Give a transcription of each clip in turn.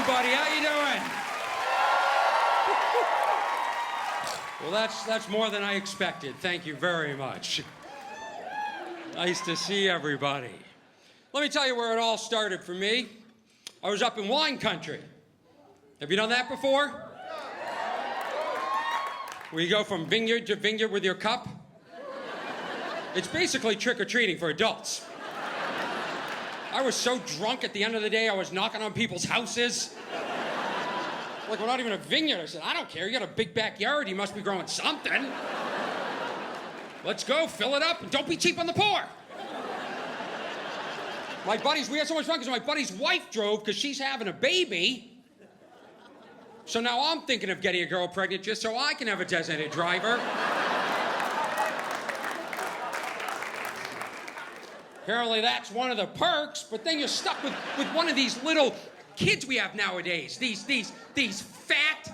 everybody. How you doing? Well, that's more than I expected. Thank you very much. Nice to see everybody. Let me tell you where it all started for me. I was up in wine country. Have you done that before? Where you go from vineyard to vineyard with your cup? It's basically trick-or-treating for adults. I was so drunk at the end of the day, I was knocking on people's houses. Like, we're not even a vineyard. I said, I don't care. You got a big backyard. You must be growing something. Let's go, fill it up, and don't be cheap on the pour. My buddies, we had so much fun because my buddy's wife drove because she's having a baby. So now I'm thinking of getting a girl pregnant just so I can have a designated driver. Apparently that's one of the perks, but then you're stuck with one of these little kids we have nowadays. These fat,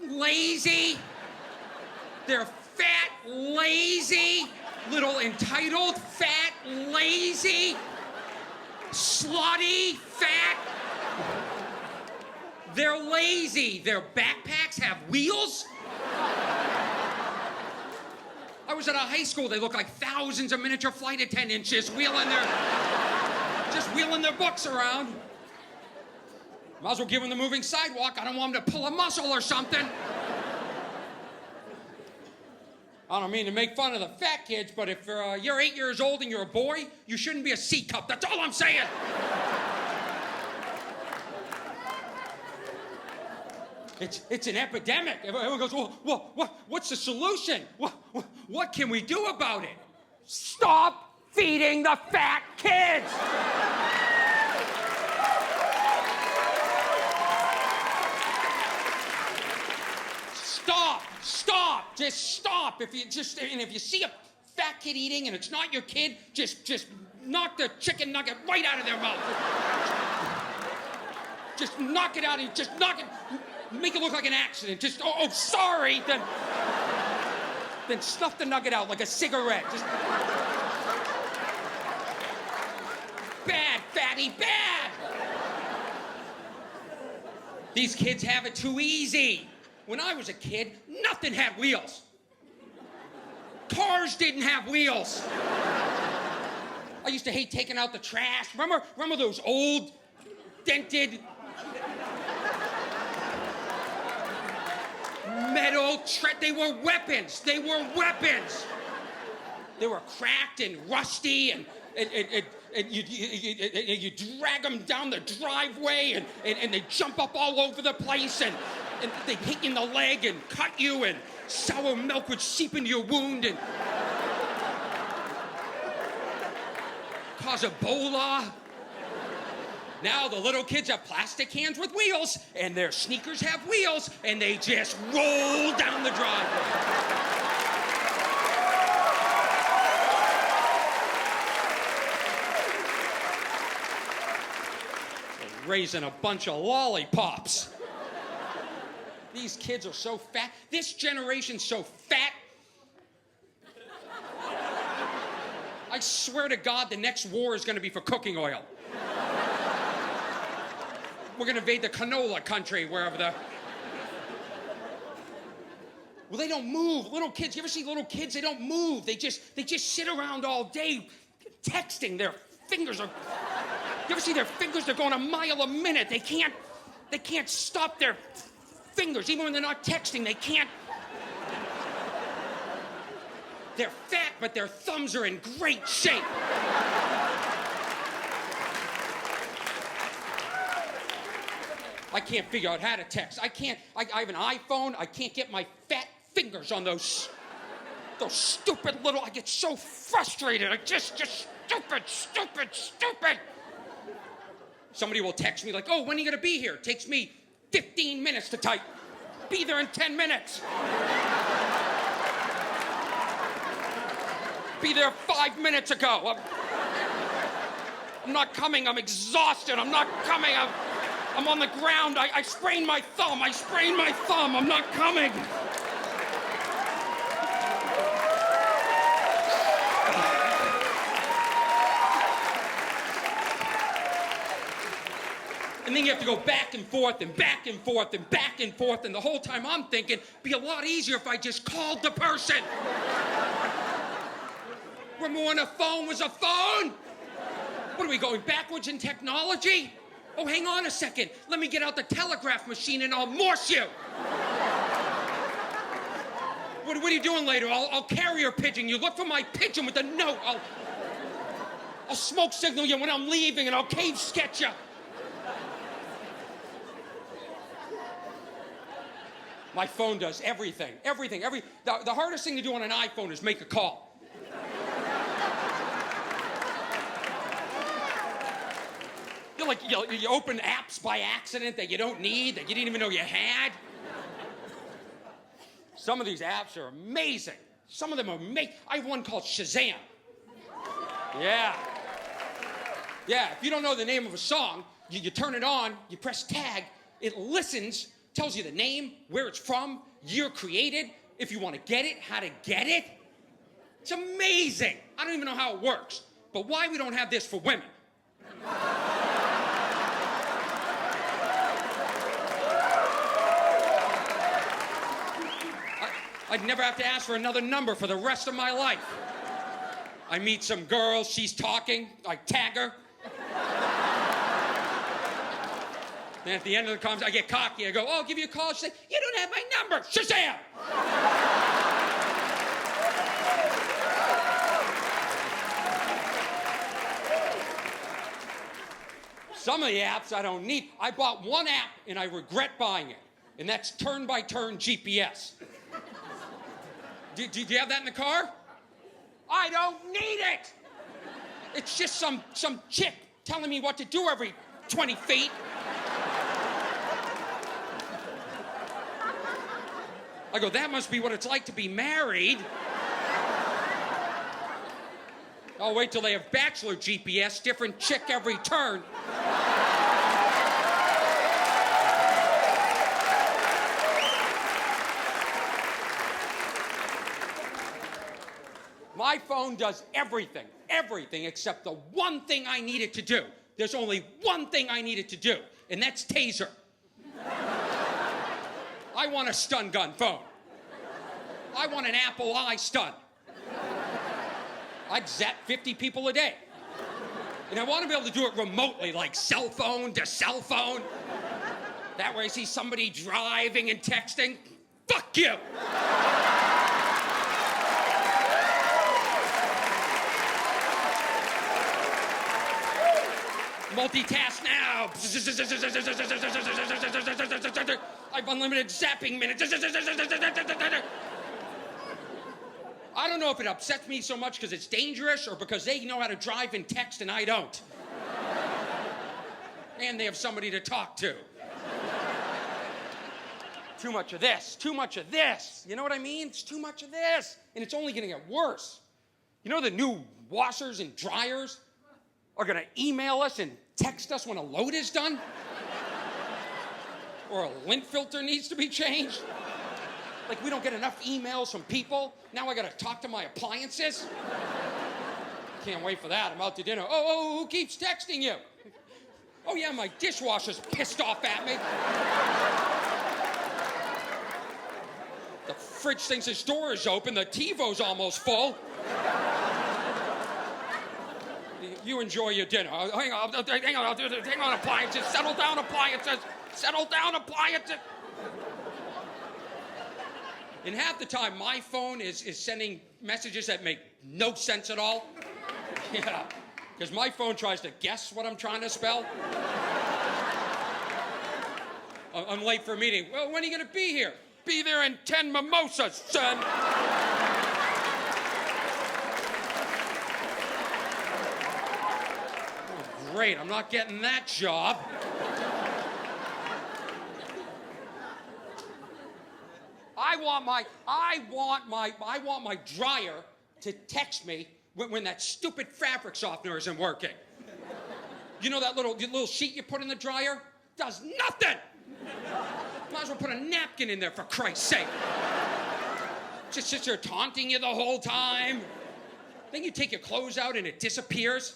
lazy, they're fat, lazy, little entitled, fat, lazy, slutty, fat. They're lazy. Their backpacks have wheels. I was at a high school. They look like thousands of miniature flight attendants just wheeling their books around. Might as well give them the moving sidewalk. I don't want them to pull a muscle or something. I don't mean to make fun of the fat kids, but if you're 8 years old and you're a boy, you shouldn't be a C cup. That's all I'm saying. It's an epidemic. Everyone goes, well, what's the solution? What can we do about it? Stop feeding the fat kids! Stop! Just stop. If you see a fat kid eating and it's not your kid, just knock the chicken nugget right out of their mouth. Just knock it out and just knock it. Make it look like an accident. Just, sorry. Then snuff the nugget out like a cigarette. Just... Bad, fatty, bad. These kids have it too easy. When I was a kid, nothing had wheels. Cars didn't have wheels. I used to hate taking out the trash. Remember those old, dented, metal they were weapons. They were weapons. They were cracked and rusty, and you drag them down the driveway, and they jump up all over the place, and they hit you in the leg and cut you, and sour milk would seep into your wound and cause Ebola. Now the little kids have plastic hands with wheels, and their sneakers have wheels, and they just roll down the driveway. They're raising a bunch of lollipops. These kids are so fat. This generation's so fat. I swear to God, the next war is going to be for cooking oil. We're going to invade the canola country, wherever the... Well, they don't move. Little kids, you ever see little kids? They don't move. They just sit around all day texting. Their fingers are... You ever see their fingers? They're going a mile a minute. They can't stop their fingers. Even when they're not texting, they can't... They're fat, but their thumbs are in great shape. I can't figure out how to text. I have an iPhone. I can't get my fat fingers on those stupid little... I get so frustrated. I just stupid. Somebody will text me like, oh, when are you going to be here? It takes me 15 minutes to type. Be there in 10 minutes. Be there 5 minutes ago. I'm not coming. I'm exhausted. I'm not coming. I'm on the ground. I sprained my thumb. I'm not coming. And then you have to go back and forth and back and forth and back and forth. And the whole time I'm thinking, it'd be a lot easier if I just called the person. Remember when a phone was a phone? What are we going backwards in technology? Oh, hang on a second. Let me get out the telegraph machine and I'll Morse you. What are you doing later? I'll carrier pigeon you. Look for my pigeon with a note. I'll smoke signal you when I'm leaving and I'll cave sketch you. My phone does everything. The hardest thing to do on an iPhone is make a call. You open apps by accident that you don't need, that you didn't even know you had. Some of these apps are amazing. Some of them are amazing. I have one called Shazam. Yeah, if you don't know the name of a song, you turn it on, you press tag, it listens, tells you the name, where it's from, year created, if you want to get it, how to get it. It's amazing. I don't even know how it works. But why we don't have this for women? I'd never have to ask for another number for the rest of my life. I meet some girl, she's talking, I tag her. Then at the end of the conversation, I get cocky. I go, oh, I'll give you a call. She says, you don't have my number. Shazam! Some of the apps I don't need. I bought one app and I regret buying it. And that's turn-by-turn GPS. Do you have that in the car? I don't need it. It's just some chick telling me what to do every 20 feet. I go, that must be what it's like to be married. I'll wait till they have bachelor GPS, different chick every turn. My phone does everything except the one thing I need it to do. There's only one thing I need it to do, and that's taser. I want a stun gun phone. I want an Apple eye stun. I'd zap 50 people a day. And I want to be able to do it remotely, like cell phone to cell phone. That way I see somebody driving and texting. Fuck you! Multitask now. I've unlimited zapping minutes. I don't know if it upsets me so much because it's dangerous or because they know how to drive and text and I don't. And they have somebody to talk to. Too much of this, too much of this. You know what I mean? It's too much of this. And it's only going to get worse. You know the new washers and dryers are going to email us and text us when a load is done? Or a lint filter needs to be changed? Like we don't get enough emails from people. Now I got to talk to my appliances. Can't wait for that. I'm out to dinner. Oh, who keeps texting you? Oh yeah, my dishwasher's pissed off at me. The fridge thinks his door is open. The TiVo's almost full. You enjoy your dinner. Hang on, appliances. Settle down, appliances. Settle down, appliances. And half the time, my phone is sending messages that make no sense at all. Yeah, because my phone tries to guess what I'm trying to spell. I'm late for a meeting. Well, when are you going to be here? Be there in 10 mimosas, son. Great, I'm not getting that job. I want my dryer to text me when that stupid fabric softener isn't working. You know that little sheet you put in the dryer? Does nothing. Might as well put a napkin in there for Christ's sake. Just sits there taunting you the whole time. Then you take your clothes out and it disappears.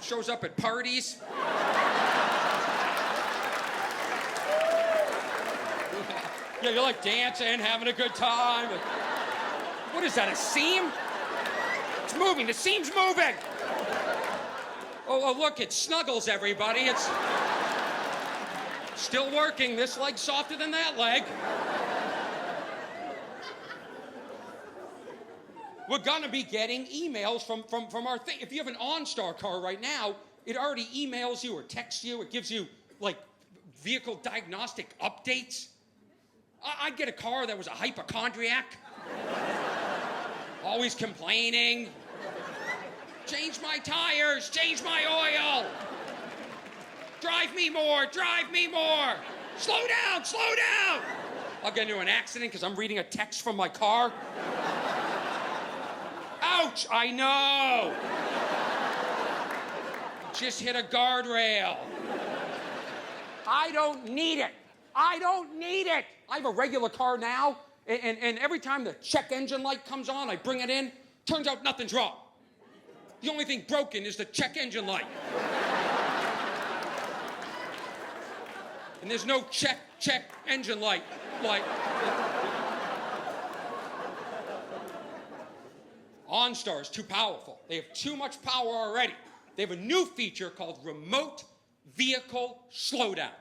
Shows up at parties. Yeah, you're like dancing, having a good time. What is that, a seam? It's moving, the seam's moving. Oh, look, it snuggles, everybody. It's still working. This leg's softer than that leg. We're gonna be getting emails from our thing. If you have an OnStar car right now, it already emails you or texts you. It gives you, like, vehicle diagnostic updates. I'd get a car that was a hypochondriac. Always complaining. Change my tires, change my oil. Drive me more, drive me more. Slow down, slow down. I'll get into an accident because I'm reading a text from my car. Ouch, I know. Just hit a guardrail. I don't need it. I don't need it. I have a regular car now, and every time the check engine light comes on, I bring it in. Turns out nothing's wrong. The only thing broken is the check engine light. And there's no check engine light. OnStar is too powerful. They have too much power already. They have a new feature called remote vehicle slowdown.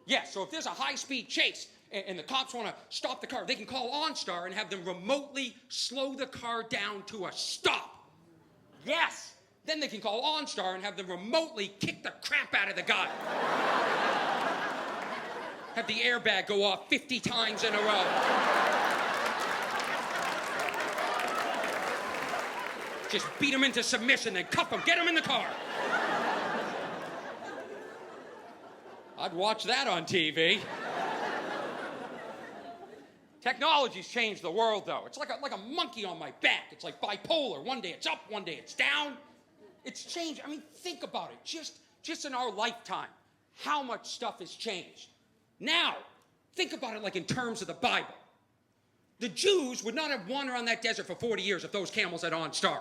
Yeah, so if there's a high-speed chase and the cops want to stop the car, they can call OnStar and have them remotely slow the car down to a stop. Yes! Then they can call OnStar and have them remotely kick the crap out of the guy. Have the airbag go off 50 times in a row. Just beat him into submission, then cuff him, get him in the car. I'd watch that on TV. Technology's changed the world, though. It's like a monkey on my back. It's like bipolar. One day it's up, one day it's down. It's changed. I mean, think about it. Just in our lifetime, how much stuff has changed. Now, think about it like in terms of the Bible. The Jews would not have wandered around that desert for 40 years if those camels had OnStar.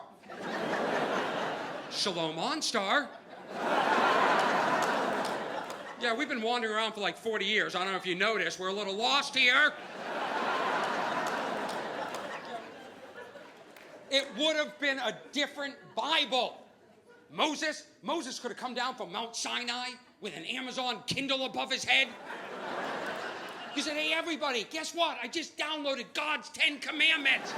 Shalom, OnStar. Yeah, we've been wandering around for like 40 years. I don't know if you noticed. We're a little lost here. It would have been a different Bible. Moses could have come down from Mount Sinai with an Amazon Kindle above his head. He said, hey, everybody, guess what? I just downloaded God's 10 Commandments.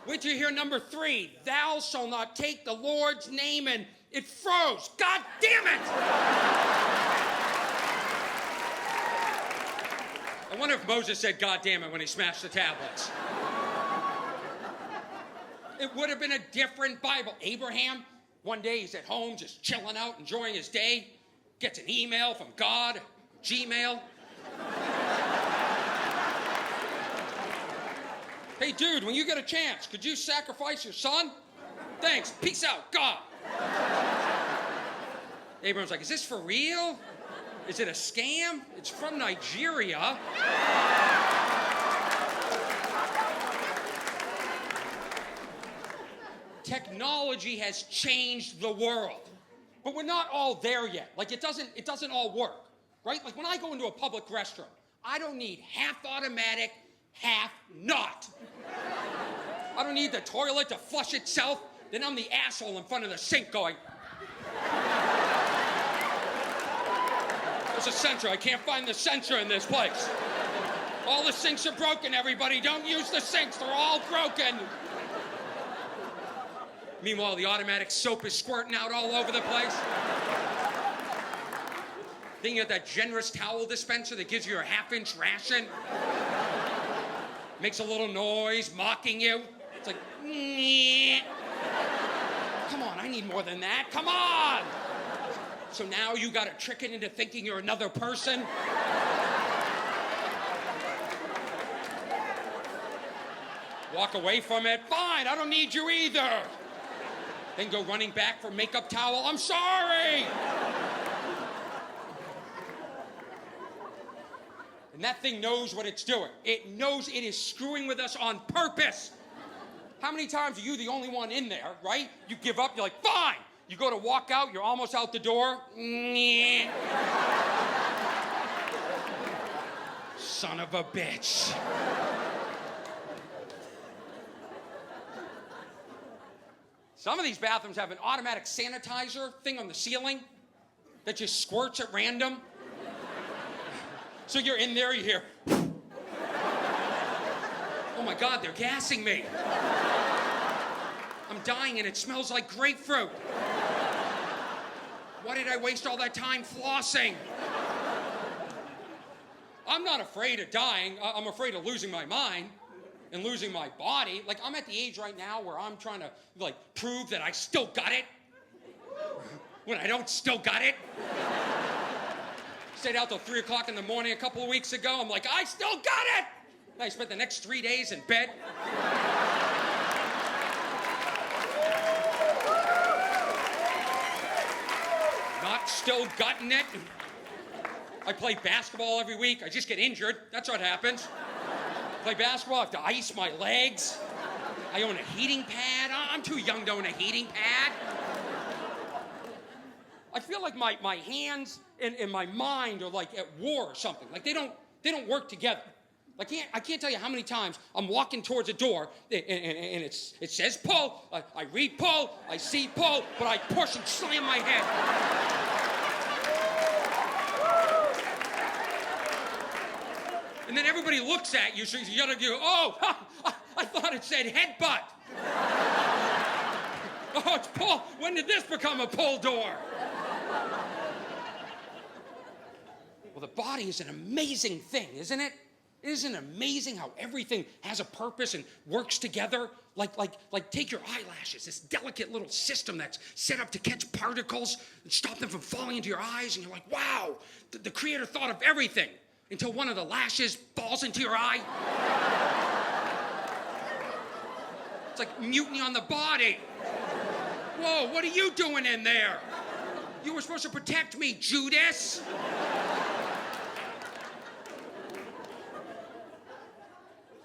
Wait till you hear number 3. Thou shalt not take the Lord's name, and it froze. God damn it! I wonder if Moses said God damn it when he smashed the tablets. It would have been a different Bible. Abraham, one day he's at home just chilling out, enjoying his day, gets an email from God, Gmail. Hey, dude, when you get a chance, could you sacrifice your son? Thanks. Peace out. God. Abraham's like, is this for real? Is it a scam? It's from Nigeria. Technology has changed the world. But we're not all there yet. Like, it doesn't all work, right? Like, when I go into a public restroom, I don't need half automatic, half not. I don't need the toilet to flush itself. Then I'm the asshole in front of the sink going, there's a sensor. I can't find the sensor in this place. All the sinks are broken, everybody. Don't use the sinks. They're all broken. Meanwhile, the automatic soap is squirting out all over the place. Then you have that generous towel dispenser that gives you a half-inch ration. Makes a little noise, mocking you. It's like, nyeh. Come on, I need more than that. Come on! So now you gotta trick it into thinking you're another person. Walk away from it. Fine, I don't need you either. Then go running back for makeup towel. I'm sorry! And that thing knows what it's doing. It knows it is screwing with us on purpose. How many times are you the only one in there, right? You give up, you're like, fine. You go to walk out, you're almost out the door. Son of a bitch. Some of these bathrooms have an automatic sanitizer thing on the ceiling that just squirts at random. So you're in there, you hear, oh my God, they're gassing me. I'm dying and it smells like grapefruit. Why did I waste all that time flossing? I'm not afraid of dying. I'm afraid of losing my mind and losing my body. Like, I'm at the age right now where I'm trying to, like, prove that I still got it when I don't still got it. Stayed out till 3 o'clock in the morning a couple of weeks ago. I'm like, I still got it! And I spent the next 3 days in bed. Not still gotten it. I play basketball every week. I just get injured. That's what happens. Play basketball, I have to ice my legs. I own a heating pad. I'm too young to own a heating pad. I feel like my hands and my mind are like at war or something. Like they don't work together. I can't tell you how many times I'm walking towards a door and it says pull. I read pull, I see pull, but I push and slam my head. And then everybody looks at you, so you gotta go, oh, I thought it said headbutt. Oh, it's pull. When did this become a pull door? Well, the body is an amazing thing, isn't it? Isn't it amazing how everything has a purpose and works together? Like take your eyelashes, this delicate little system that's set up to catch particles and stop them from falling into your eyes, and you're like, wow, the creator thought of everything until one of the lashes falls into your eye. It's like mutiny on the body. Whoa, what are you doing in there? You were supposed to protect me, Judas.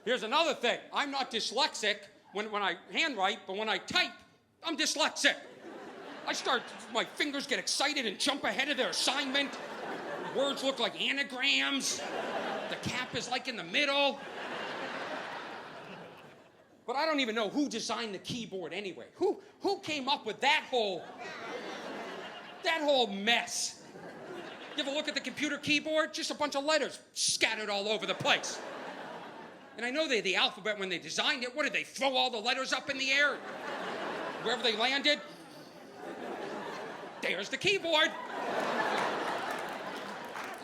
Here's another thing. I'm not dyslexic when I handwrite, but when I type, I'm dyslexic. My fingers get excited and jump ahead of their assignment. Words look like anagrams. The cap is like in the middle. But I don't even know who designed the keyboard anyway. Who came up with that whole mess? You ever look at the computer keyboard? Just a bunch of letters scattered all over the place. And I know they're the alphabet when they designed it. What did they throw all the letters up in the air? Wherever they landed? There's the keyboard.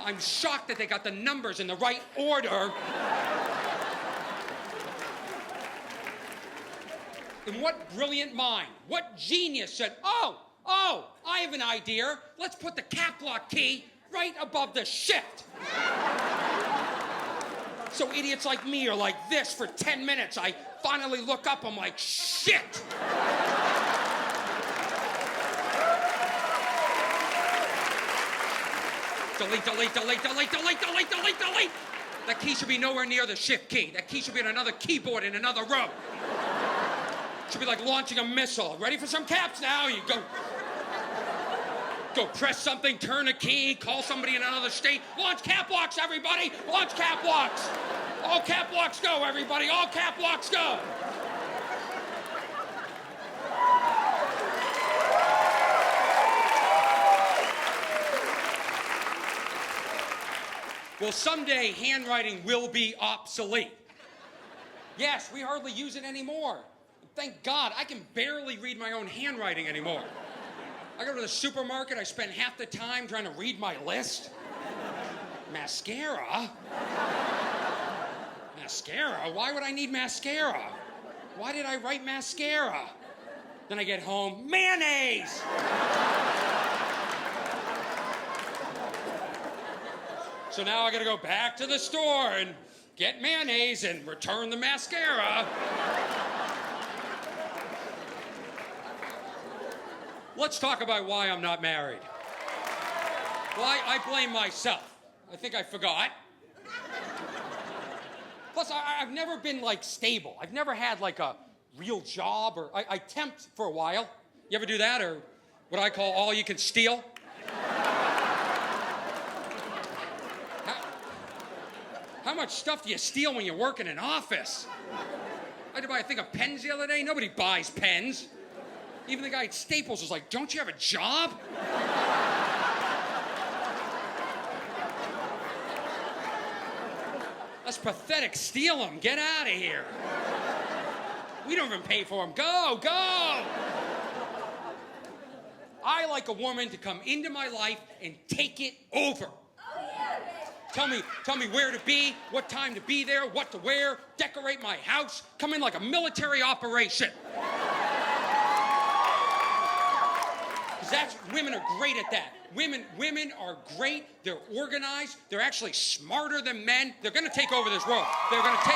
I'm shocked that they got the numbers in the right order. And what brilliant mind, what genius said, oh, I have an idea. Let's put the cap lock key right above the shift. So idiots like me are like this for 10 minutes. I finally look up, I'm like, shit. Delete, delete, delete, delete, delete, delete, delete, delete. That key should be nowhere near the shift key. That key should be on another keyboard in another room. Should be like launching a missile. Ready for some caps now? You go press something, turn a key, call somebody in another state. Launch cap locks, everybody. Launch cap locks. All cap locks go, everybody. All cap locks go. Well, someday handwriting will be obsolete. Yes, we hardly use it anymore. Thank God, I can barely read my own handwriting anymore. I go to the supermarket, I spend half the time trying to read my list. Mascara? Mascara? Why would I need mascara? Why did I write mascara? Then I get home, mayonnaise! So now I gotta go back to the store and get mayonnaise and return the mascara. Let's talk about why I'm not married. Well, I blame myself. I think I forgot. Plus, I've never been, like, stable. I've never had, like, a real job, or I temped for a while. You ever do that, or what I call all you can steal? How much stuff do you steal when you work in an office? I had to buy a thing of pens the other day. Nobody buys pens. Even the guy at Staples was like, don't you have a job? That's pathetic. Steal them. Get out of here. We don't even pay for them. Go, go. I like a woman to come into my life and take it over. Tell me where to be, what time to be there, what to wear, decorate my house, come in like a military operation. Because women are great at that. Women are great, they're organized, they're actually smarter than men. They're gonna take over this world. They're gonna take...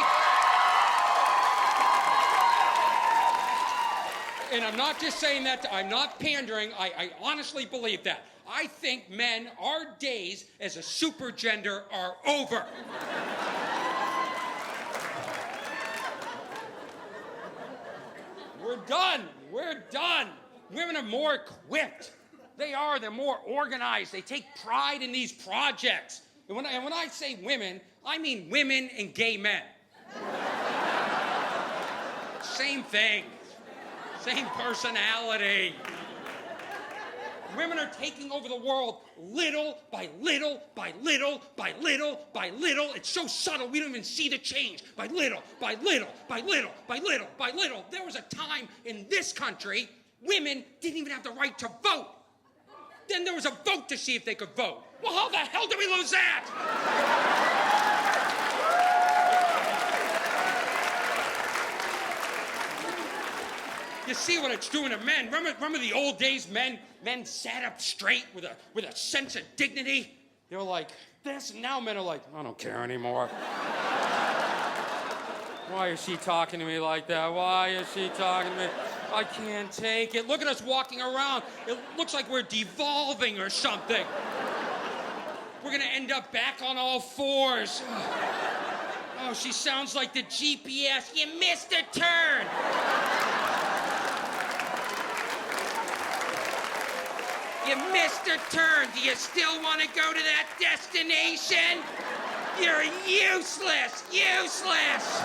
And I'm not just saying that, I'm not pandering, I honestly believe that. I think men, our days as a supergender are over. We're done. We're done. Women are more equipped. They're more organized. They take pride in these projects. And when I say women, I mean women and gay men. Same thing. Same personality. Women are taking over the world little by little by little by little by little. It's so subtle, we don't even see the change. By little, by little, by little, by little, by little. There was a time in this country, women didn't even have the right to vote. Then there was a vote to see if they could vote. Well, how the hell did we lose that? You see what it's doing to men. Remember the old days, men sat up straight with a sense of dignity? They were like this, and now men are like, I don't care anymore. Why is she talking to me like that? Why is she talking to me? I can't take it. Look at us walking around. It looks like we're devolving or something. We're gonna end up back on all fours. Oh, she sounds like the GPS. You missed a turn. You missed a turn. Do you still want to go to that destination? You're useless. Useless.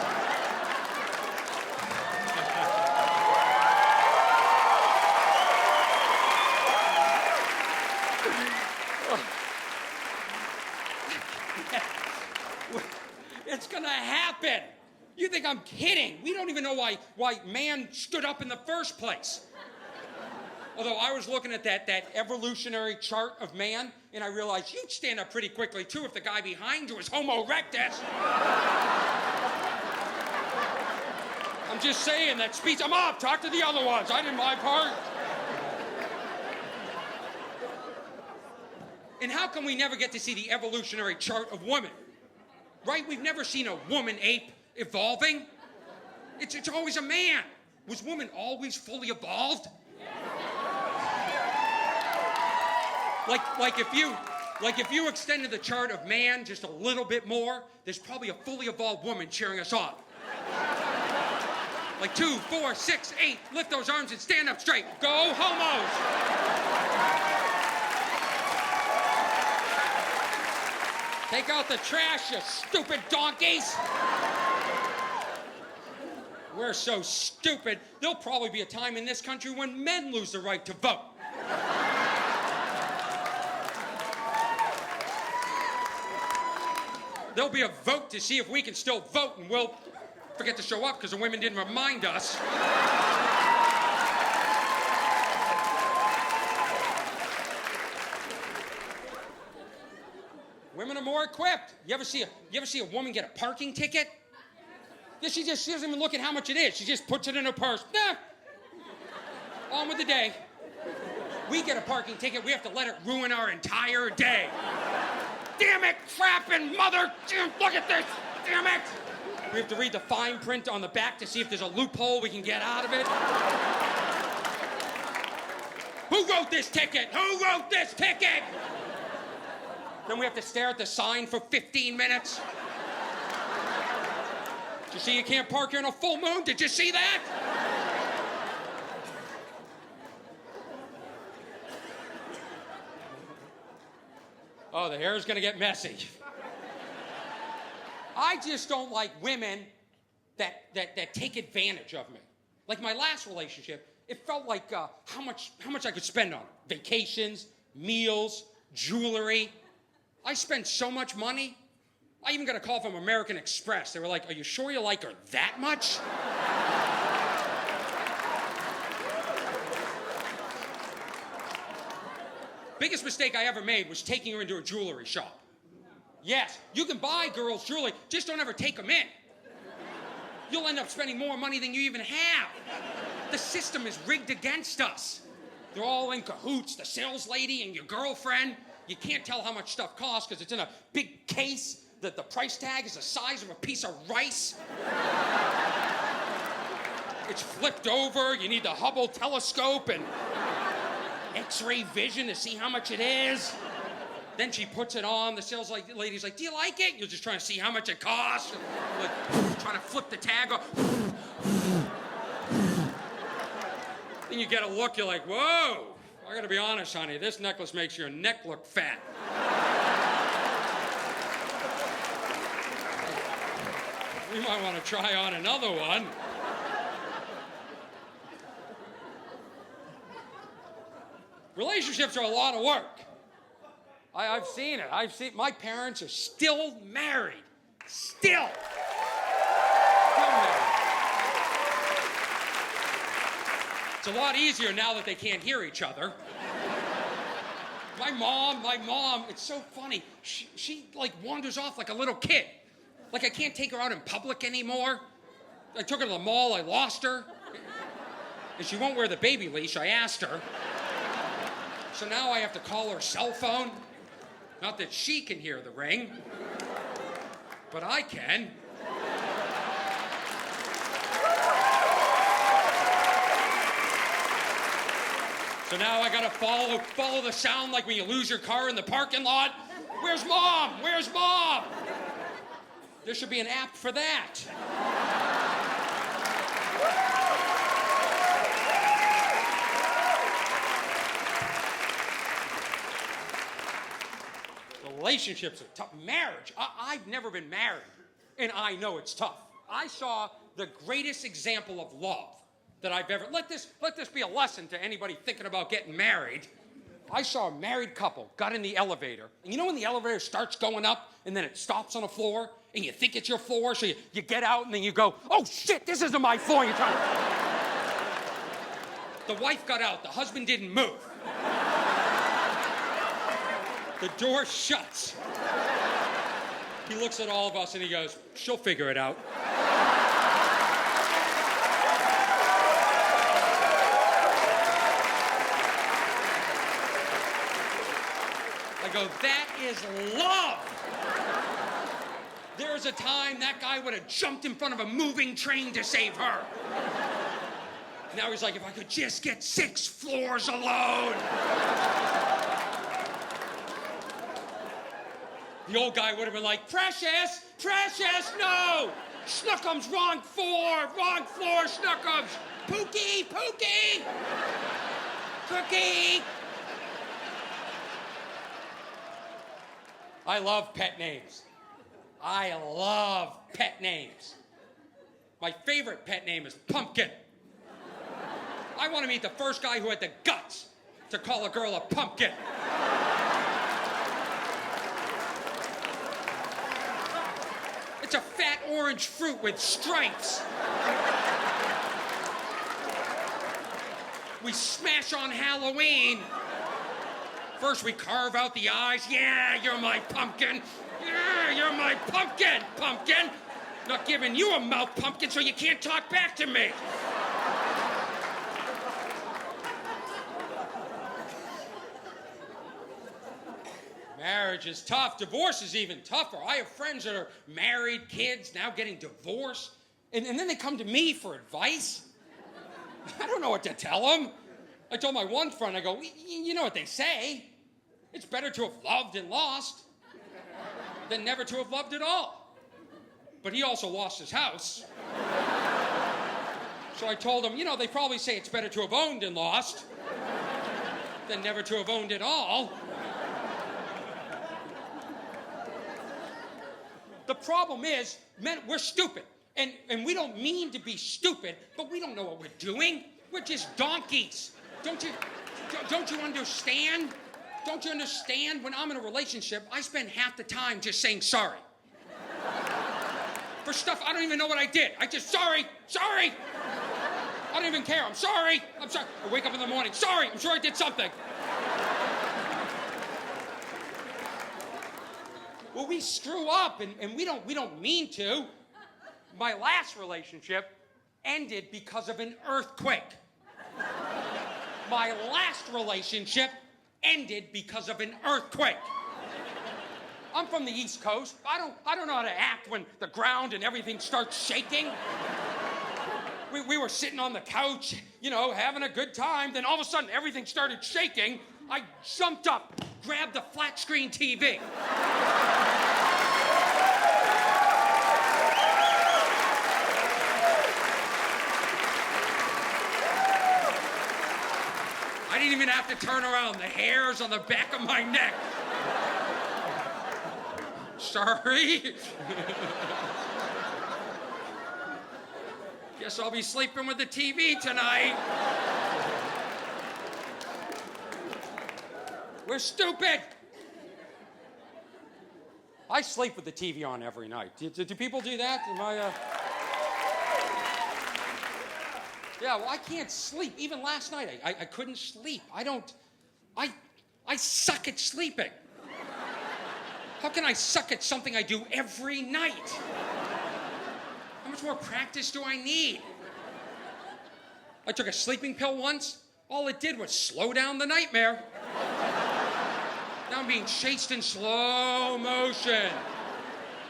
It's gonna happen. You think I'm kidding? We don't even know why man stood up in the first place. Although I was looking at that evolutionary chart of man, and I realized you'd stand up pretty quickly, too, if the guy behind you was Homo erectus. I'm just saying, that speech, I'm off, talk to the other ones. I did my part. And how come we never get to see the evolutionary chart of women? Right? We've never seen a woman ape evolving. It's always a man. Was woman always fully evolved? Like if you extended the chart of man just a little bit more, there's probably a fully evolved woman cheering us on. Like 2, 4, 6, 8, lift those arms and stand up straight. Go homos! Take out the trash, you stupid donkeys! We're so stupid, there'll probably be a time in this country when men lose the right to vote. There'll be a vote to see if we can still vote, and we'll forget to show up because the women didn't remind us. Women are more equipped. You ever see a woman get a parking ticket? Yeah, she doesn't even look at how much it is. She just puts it in her purse. Nah. On with the day. We get a parking ticket, we have to let it ruin our entire day. Damn it, crappin' mother! Look at this! Damn it! We have to read the fine print on the back to see if there's a loophole we can get out of it. Who wrote this ticket? Who wrote this ticket? Then we have to stare at the sign for 15 minutes. Did you see you can't park here on a full moon? Did you see that? Oh, the hair is gonna get messy. I just don't like women that take advantage of me. Like my last relationship, it felt like how much I could spend on it. Vacations, meals, jewelry. I spent so much money. I even got a call from American Express. They were like, "Are you sure you like her that much?" Biggest mistake I ever made was taking her into a jewelry shop. Yes, you can buy girls jewelry, just don't ever take them in. You'll end up spending more money than you even have. The system is rigged against us. They're all in cahoots, the sales lady and your girlfriend. You can't tell how much stuff costs because it's in a big case that the price tag is the size of a piece of rice. It's flipped over, you need the Hubble telescope and X-ray vision to see how much it is. Then she puts it on, the sales lady's like, "Do you like it?" You're just trying to see how much it costs. Like, trying to flip the tag off. Then you get a look, you're like, "Whoa, I gotta be honest, honey, this necklace makes your neck look fat." You might want to try on another one. Relationships are a lot of work. I've seen it. My parents are still married. Still married. It's a lot easier now that they can't hear each other. My mom, it's so funny. She like wanders off like a little kid. Like I can't take her out in public anymore. I took her to the mall, I lost her. And she won't wear the baby leash, I asked her. So now I have to call her cell phone. Not that she can hear the ring, but I can. So now I gotta follow the sound like when you lose your car in the parking lot. Where's mom? Where's mom? There should be an app for that. Relationships are tough. Marriage, I've never been married, and I know it's tough. I saw the greatest example of love that I've ever... Let this be a lesson to anybody thinking about getting married. I saw a married couple, got in the elevator, and you know when the elevator starts going up, and then it stops on a floor, and you think it's your floor, so you get out, and then you go, "Oh, shit, this isn't my floor." You're trying to... The wife got out. The husband didn't move. The door shuts. He looks at all of us and he goes, "She'll figure it out." I go, "That is love." There was a time that guy would have jumped in front of a moving train to save her. Now he's like, "If I could just get 6 floors alone." The old guy would have been like, "Precious, Precious, no! Snookums, wrong floor, Snookums! Pookie, Pookie! Cookie!" I love pet names. I love pet names. My favorite pet name is Pumpkin. I want to meet the first guy who had the guts to call a girl a pumpkin. It's a fat orange fruit with stripes. We smash on Halloween. First we carve out the eyes. "Yeah, you're my pumpkin. Yeah, you're my pumpkin, pumpkin. Not giving you a mouth, pumpkin, so you can't talk back to me." Marriage is tough. Divorce is even tougher. I have friends that are married, kids, now getting divorced. And then they come to me for advice. I don't know what to tell them. I told my one friend, I go, "You know what they say. It's better to have loved and lost than never to have loved at all." But he also lost his house. So I told him, they probably say it's better to have owned and lost than never to have owned at all. The problem is, men, we're stupid. And we don't mean to be stupid, but we don't know what we're doing. We're just donkeys. Don't you understand? Don't you understand? When I'm in a relationship, I spend half the time just saying sorry. For stuff I don't even know what I did. I just, sorry. I don't even care. I'm sorry. I wake up in the morning, sorry, I'm sure I did something. Well, we screw up, and we don't mean to. My last relationship ended because of an earthquake. My last relationship ended because of an earthquake. I'm from the East Coast. I don't know how to act when the ground and everything starts shaking. We were sitting on the couch, having a good time. Then all of a sudden, everything started shaking. I jumped up, grabbed the flat screen TV. I didn't even have to turn around. The hairs on the back of my neck. Sorry. Guess I'll be sleeping with the TV tonight. We're stupid. I sleep with the TV on every night. Do people do that? Am I, Yeah, well, I can't sleep. Even last night, I couldn't sleep. I suck at sleeping. How can I suck at something I do every night? How much more practice do I need? I took a sleeping pill once. All it did was slow down the nightmare. Now I'm being chased in slow motion.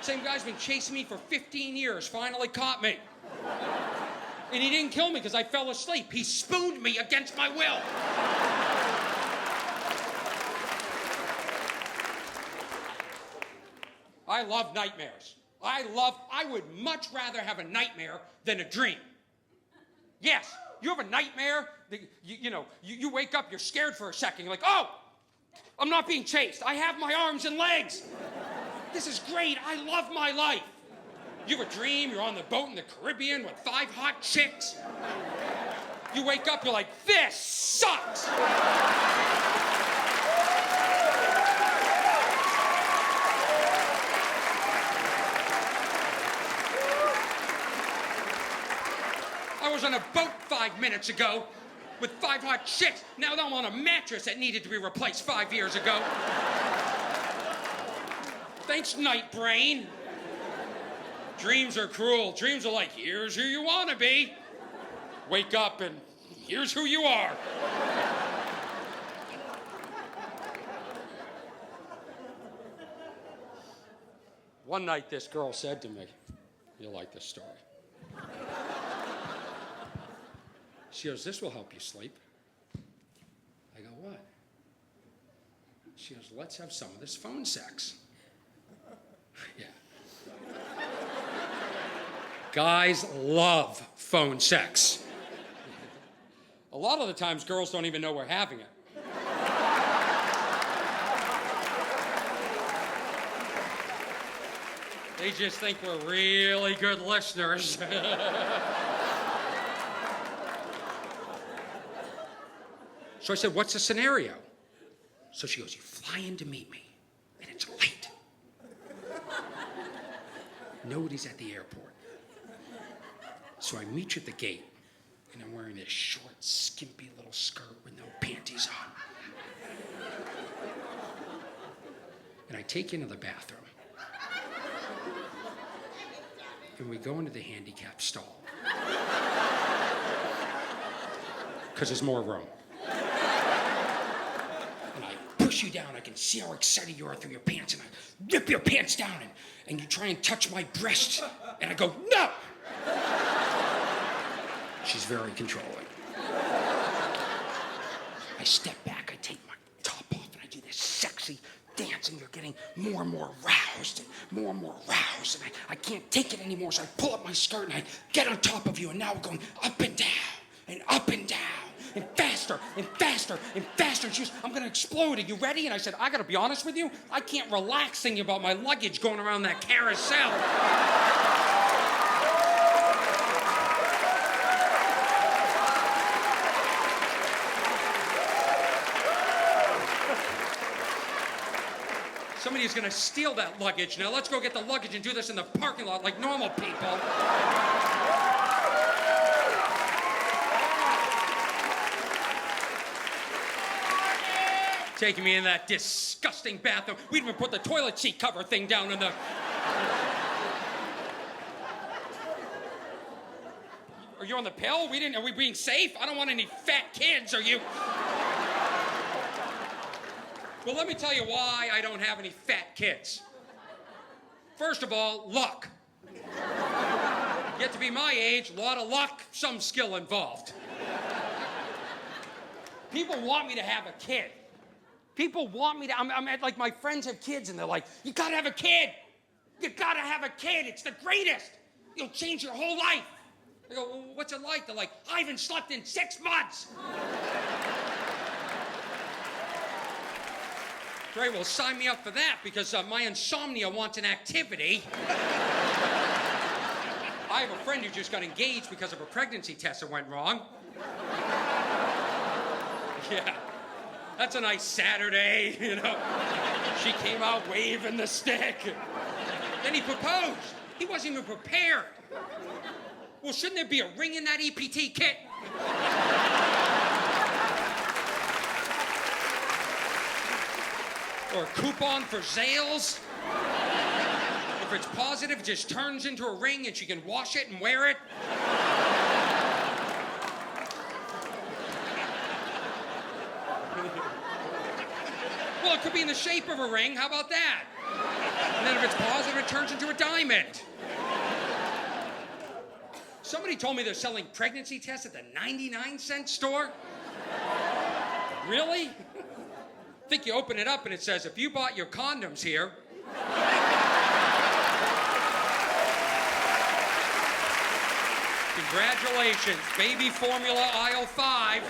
Same guy's been chasing me for 15 years, finally caught me. And he didn't kill me because I fell asleep. He spooned me against my will. I love nightmares. I would much rather have a nightmare than a dream. Yes, you have a nightmare, you wake up, you're scared for a second, you're like, oh, I'm not being chased. I have my arms and legs. This is great. I love my life. You have a dream, you're on the boat in the Caribbean with 5 hot chicks. You wake up, you're like, this sucks. I was on a boat 5 minutes ago with 5 hot chicks. Now I'm on a mattress that needed to be replaced 5 years ago. Thanks, night brain. Dreams are cruel. Dreams are like, here's who you want to be. Wake up and here's who you are. One night this girl said to me, you'll like this story. She goes, this will help you sleep. I go, what? She goes, let's have some of this phone sex. Yeah. Guys love phone sex. A lot of the times, girls don't even know we're having it. They just think we're really good listeners. So I said, what's the scenario? So she goes, you fly in to meet me, and it's late. Nobody's at the airport. So I meet you at the gate, and I'm wearing this short, skimpy little skirt with no panties on. And I take you into the bathroom. And we go into the handicap stall. Because there's more room. And I push you down. I can see how excited you are through your pants. And I rip your pants down. And you try and touch my breast. And I go, no! She's very controlling. I step back. I take my top off. And I do this sexy dance. And you're getting more and more aroused. And more aroused. And I can't take it anymore. So I pull up my skirt. And I get on top of you. And now we're going up and down. And up and down. and faster and faster and faster. And she goes, I'm gonna explode. Are you ready? And I said, I gotta be honest with you, I can't relax thinking about my luggage going around that carousel. Somebody's gonna steal that luggage. Now let's go get the luggage and do this in the parking lot like normal people. Taking me in that disgusting bathroom. We'd even put the toilet seat cover thing down in the... Are you on the pill? Are we being safe? I don't want any fat kids, are you? Well, let me tell you why I don't have any fat kids. First of all, luck. Get to be my age, a lot of luck, some skill involved. People want me to have a kid. People want me to, I'm at, like, my friends have kids and they're like, you gotta have a kid. You gotta have a kid, it's the greatest. You'll change your whole life. I go, well, what's it like? They're like, I haven't slept in 6 months. Great, well, sign me up for that because my insomnia wants an activity. I have a friend who just got engaged because of a pregnancy test that went wrong. Yeah, that's a nice Saturday, you know. She came out waving the stick. Then he proposed. He wasn't even prepared. Well, shouldn't there be a ring in that EPT kit? Or a coupon for Zales. If it's positive, it just turns into a ring and she can wash it and wear it. Well, it could be in the shape of a ring. How about that? And then if it's positive, it turns into a diamond. Somebody told me they're selling pregnancy tests at the 99-cent store. Really? I think you open it up and it says, if you bought your condoms here... Congratulations, baby formula aisle 5.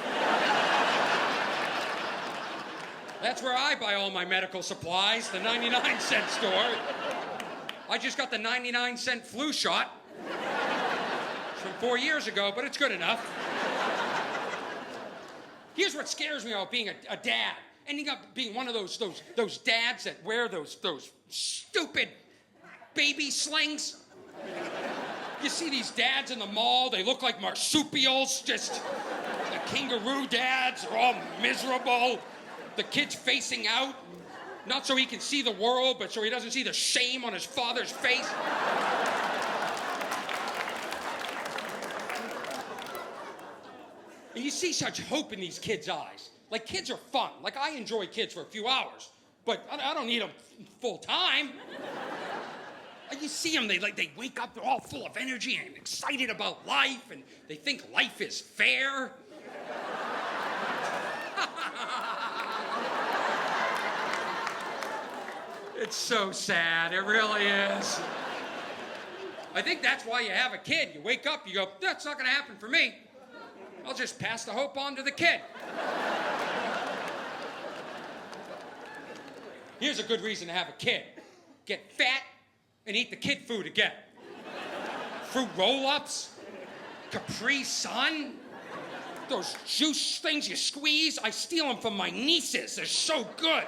That's where I buy all my medical supplies, the 99-cent store. I just got the 99-cent flu shot. It's from 4 years ago, but it's good enough. Here's what scares me about being a dad. Ending up being one of those dads that wear those stupid baby slings. You see these dads in the mall, they look like marsupials, just the kangaroo dads are all miserable. The kid's facing out, not so he can see the world, but so he doesn't see the shame on his father's face. And you see such hope in these kids' eyes. Like, kids are fun. Like, I enjoy kids for a few hours, but I don't need them full time. You see them, they wake up, they're all full of energy and excited about life, and they think life is fair. It's so sad, it really is. I think that's why you have a kid. You wake up, you go, that's not gonna happen for me. I'll just pass the hope on to the kid. Here's a good reason to have a kid. Get fat and eat the kid food again. Fruit roll-ups, Capri Sun, those juice things you squeeze, I steal them from my nieces. They're so good.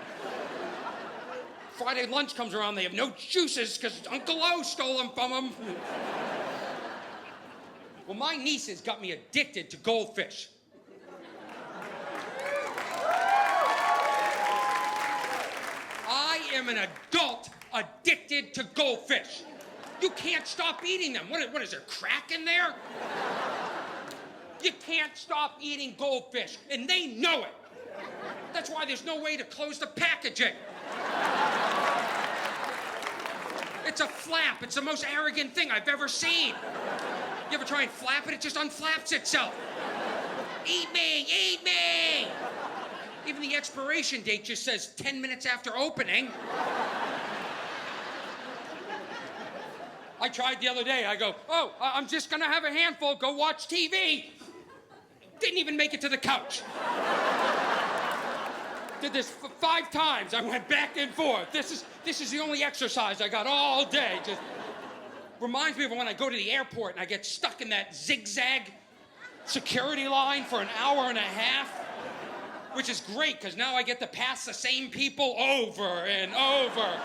Friday lunch comes around, they have no juices because Uncle O stole them from them. Well, my nieces got me addicted to goldfish. I am an adult addicted to goldfish. You can't stop eating them. What is there, crack in there? You can't stop eating goldfish, and they know it. That's why there's no way to close the packaging. It's a flap. It's the most arrogant thing I've ever seen. You ever try and flap it? It just unflaps itself. Eat me, eat me! Even the expiration date just says 10 minutes after opening. I tried the other day. I go, I'm just gonna have a handful, go watch TV. Didn't even make it to the couch. Did this 5 times. I went back and forth. This is the only exercise I got all day. Just reminds me of when I go to the airport and I get stuck in that zigzag security line for an hour and a half, which is great because now I get to pass the same people over and over.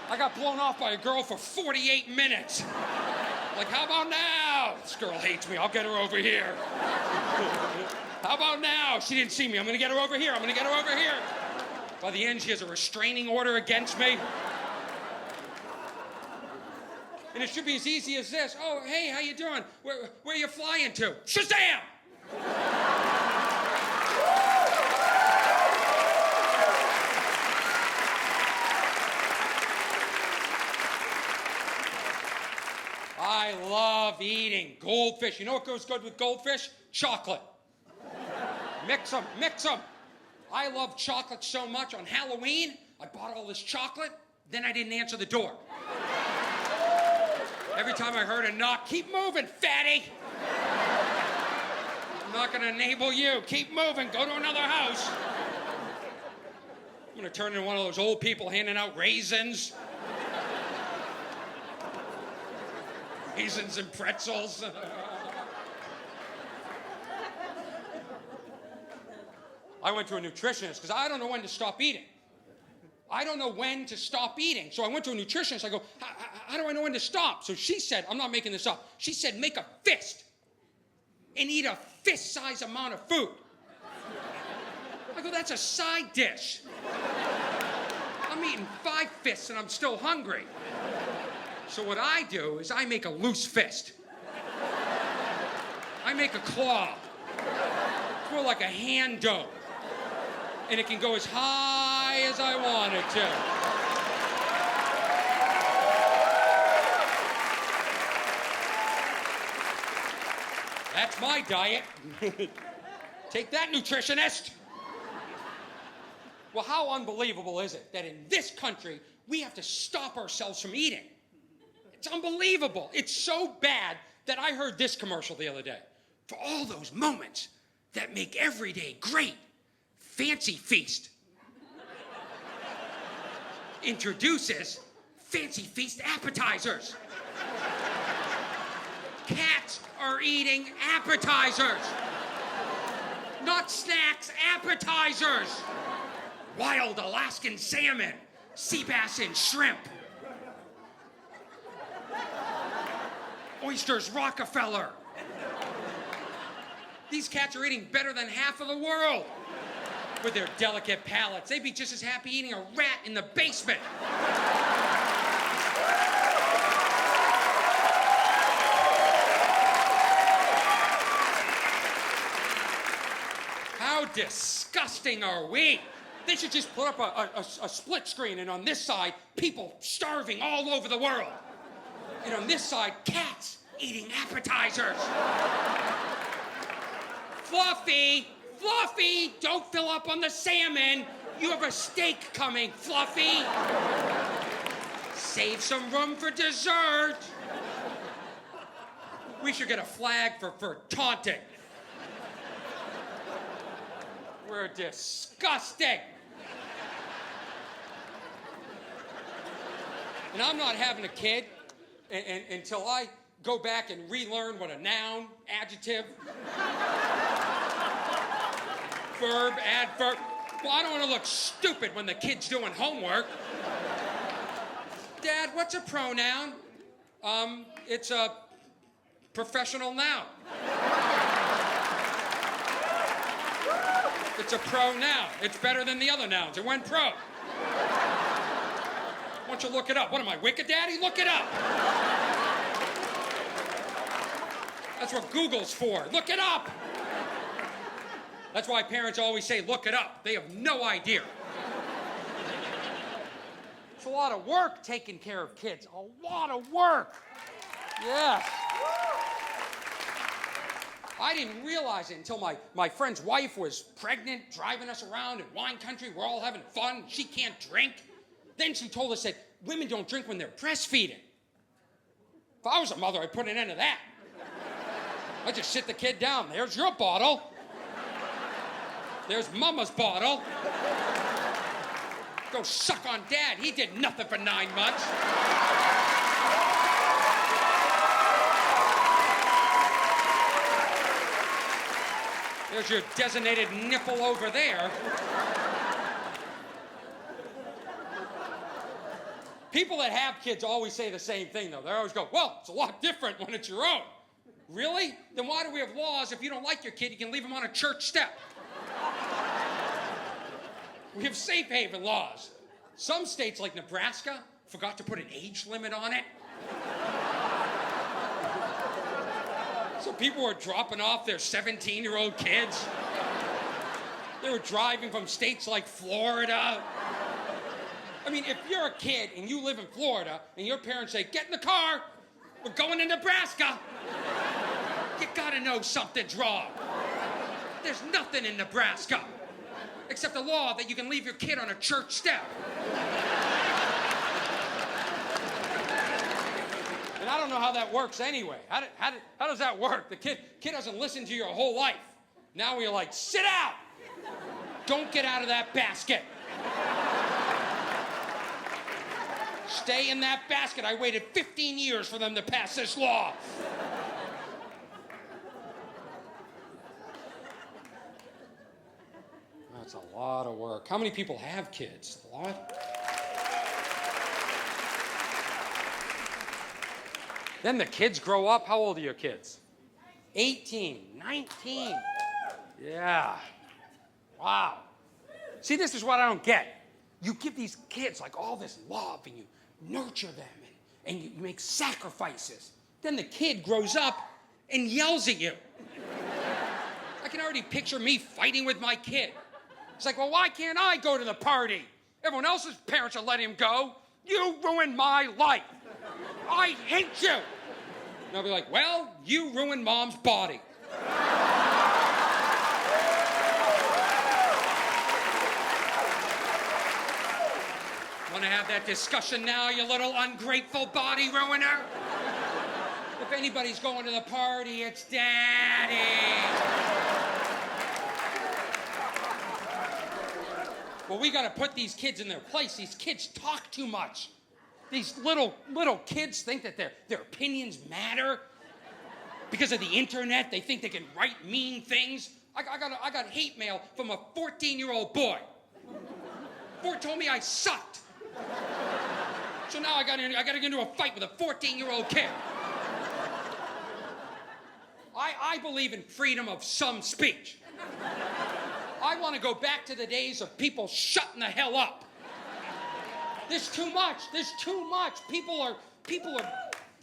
I got blown off by a girl for 48 minutes. Like, how about now? This girl hates me. I'll get her over here. How about now? She didn't see me. I'm going to get her over here. I'm going to get her over here. By the end, she has a restraining order against me. And it should be as easy as this. Oh, hey, how you doing? Where are you flying to? Shazam! I love eating goldfish. You know what goes good with goldfish? Chocolate. Mix them, mix them. I love chocolate so much. On Halloween, I bought all this chocolate, then I didn't answer the door. Every time I heard a knock, keep moving, fatty. I'm not gonna enable you. Keep moving, go to another house. I'm gonna turn into one of those old people handing out raisins. Raisins and pretzels. I went to a nutritionist because I don't know when to stop eating. I don't know when to stop eating. So I went to a nutritionist. I go, how do I know when to stop? So she said, I'm not making this up. She said, make a fist and eat a fist-size amount of food. I go, that's a side dish. I'm eating 5 fists and I'm still hungry. So what I do is I make a loose fist. I make a claw. It's more like a hand dough. And it can go as high as I want it to. That's my diet. Take that, nutritionist. Well, how unbelievable is it that in this country, we have to stop ourselves from eating? It's unbelievable. It's so bad that I heard this commercial the other day. For all those moments that make every day great, Fancy Feast introduces Fancy Feast appetizers. Cats are eating appetizers. Not snacks, appetizers. Wild Alaskan salmon, sea bass and shrimp. Oysters Rockefeller. These cats are eating better than half of the world. With their delicate palates, they'd be just as happy eating a rat in the basement. How disgusting are we? They should just put up a split screen, and on this side, people starving all over the world. And on this side, cats eating appetizers. Fluffy! Fluffy, don't fill up on the salmon. You have a steak coming, Fluffy. Save some room for dessert. We should get a flag for taunting. We're disgusting. And I'm not having a kid until I go back and relearn what a noun, adjective, verb, adverb. Well, I don't want to look stupid when the kid's doing homework. Dad, what's a pronoun? It's a professional noun. It's a pronoun. It's better than the other nouns. It went pro. Why don't you look it up? What am I, Wicked Daddy? Look it up. That's what Google's for. Look it up. That's why parents always say, look it up. They have no idea. It's a lot of work taking care of kids. A lot of work. Yes. I didn't realize it until my friend's wife was pregnant, driving us around in wine country. We're all having fun. She can't drink. Then she told us that women don't drink when they're breastfeeding. If I was a mother, I'd put an end to that. I just sit the kid down. There's your bottle. There's Mama's bottle. Go suck on Dad. He did nothing for 9 months. There's your designated nipple over there. People that have kids always say the same thing, though. They always go, well, it's a lot different when it's your own. Really? Then why do we have laws if you don't like your kid, you can leave him on a church step? We have safe haven laws. Some states, like Nebraska, forgot to put an age limit on it. So people were dropping off their 17-year-old kids. They were driving from states like Florida. I mean, if you're a kid and you live in Florida and your parents say, get in the car, we're going to Nebraska, you gotta know something's wrong. There's nothing in Nebraska except a law that you can leave your kid on a church step. And I don't know how that works anyway. How does that work? The kid doesn't listen to you your whole life. Now we're like, sit out! Don't get out of that basket. Stay in that basket. I waited 15 years for them to pass this law. That's a lot of work. How many people have kids? A lot? Then the kids grow up. How old are your kids? 18, 19. Yeah. Wow. See, this is what I don't get. You give these kids like all this love and you nurture them and you make sacrifices. Then the kid grows up and yells at you. I can already picture me fighting with my kid. It's like, well, why can't I go to the party? Everyone else's parents are letting him go. You ruined my life. I hate you. And I'll be like, well, you ruined Mom's body. Want to have that discussion now, you little ungrateful body ruiner? If anybody's going to the party, it's Daddy. Well, we got to put these kids in their place. These kids talk too much. These little kids think that their opinions matter. Because of the internet, they think they can write mean things. I got hate mail from a 14-year-old boy. Boy told me I sucked. So now I got to get into a fight with a 14-year-old kid. I believe in freedom of some speech. I want to go back to the days of people shutting the hell up. There's too much. There's too much. People are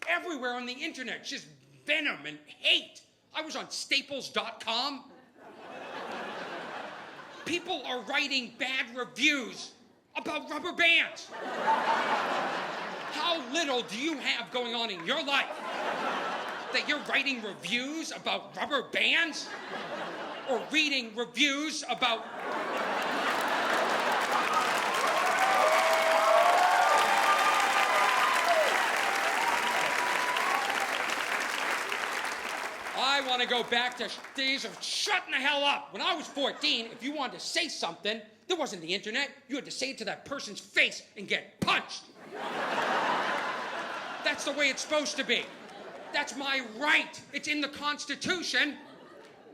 everywhere on the internet. Just venom and hate. I was on staples.com. People are writing bad reviews about rubber bands. How little do you have going on in your life that you're writing reviews about rubber bands? Or reading reviews about... I want to go back to days of shutting the hell up. When I was 14, if you wanted to say something, there wasn't the internet. You had to say it to that person's face and get punched. That's the way it's supposed to be. That's my right. It's in the Constitution.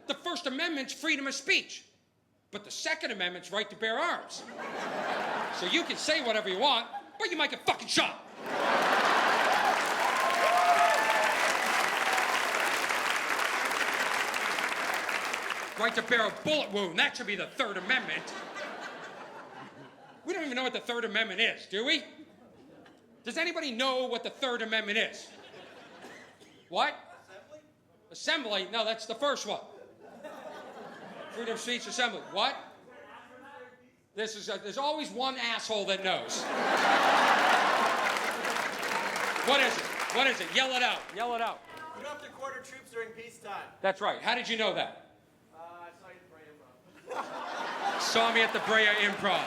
The First Amendment's freedom of speech. But the Second Amendment's right to bear arms. So you can say whatever you want, but you might get fucking shot. Right to bear a bullet wound. That should be the Third Amendment. We don't even know what the Third Amendment is, do we? Does anybody know what the Third Amendment is? What? Assembly? No, that's the first one. Freedom of speech, assembly. What? There's always one asshole that knows. What is it? What is it? Yell it out. Yell it out. You don't have to quarter troops during peacetime. That's right. How did you know that? I saw you at the Brea Improv. Saw me at the Brea Improv.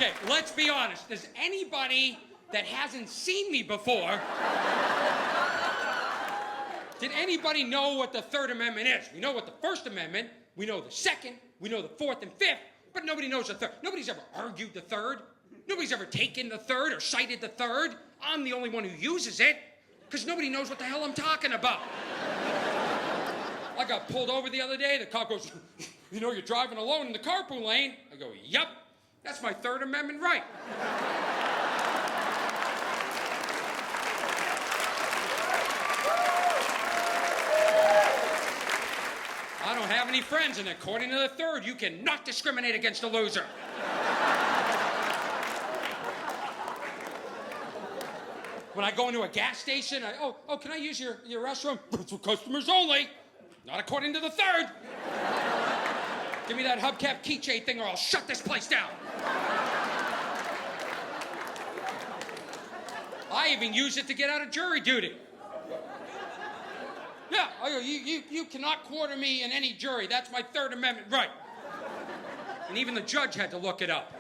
Okay, let's be honest. Does anybody that hasn't seen me before, did anybody know what the Third Amendment is? We know what the First Amendment, we know the Second, we know the Fourth and Fifth, but nobody knows the Third. Nobody's ever argued the Third. Nobody's ever taken the Third or cited the Third. I'm the only one who uses it, because nobody knows what the hell I'm talking about. I got pulled over the other day. The cop goes, you know you're driving alone in the carpool lane? I go, yup. That's my Third Amendment right. I don't have any friends, and according to the Third, you cannot discriminate against a loser. When I go into a gas station, can I use your restroom? It's for customers only. Not according to the Third. Give me that hubcap keychain thing or I'll shut this place down. I even use it to get out of jury duty. Yeah, I go, you cannot quarter me in any jury. That's my Third Amendment right. And even the judge had to look it up.